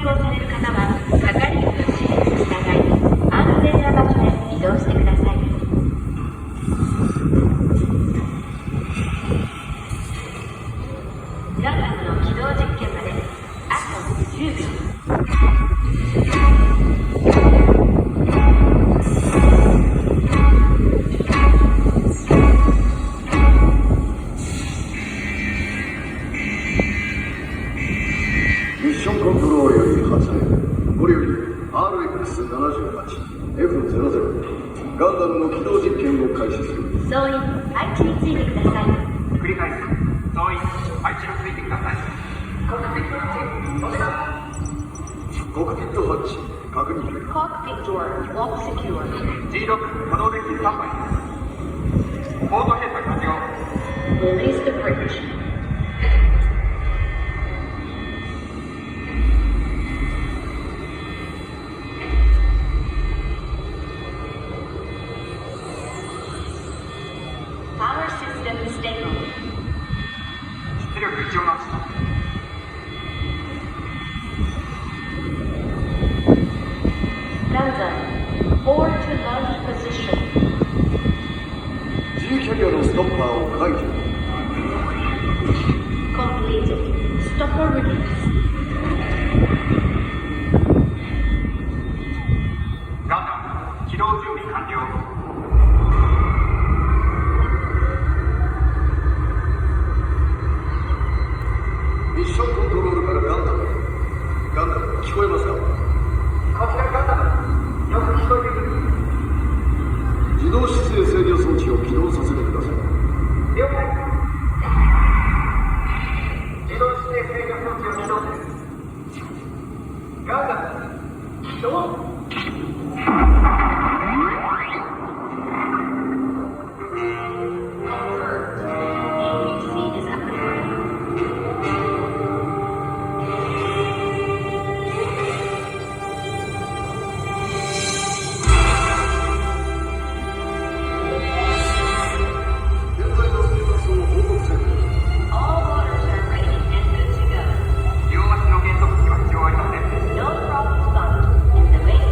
航される方は係員の指示に従い安全な場所へ移動してください。ガンダムの起動実験まであと10秒。ミッションコントロールより発令。これより RX-78F00 ガンダムの起動実験を開始する。総員、配置についてください。繰り返す。総員、配置についてください。コックピットハッチ、お願い。コックピットハッチ確認。Cockpit door lock secure. G6 可動デッキスタンバイ。ポート閉鎖完了。 Release the bridge. Power system stable. 出力異常なし。Gundam, forward to launch position. G キャリアのストッパーを解除。Completed. Stopper release. ガンダム、起動準備完了。ミッションコントロールからガンダムへ。ガンダム、聞こえますか？こちらガンダム、よく聞こえてくる。自動姿勢制御装置を起動させてください。了解。自動姿勢制御装置を起動です。ガンダム、起動。両足の減速機は必要ありません。No problem spotted in the wake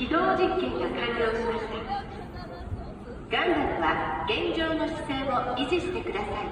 起動実験が完了しました。ガンダムは現状の姿勢を維持してください。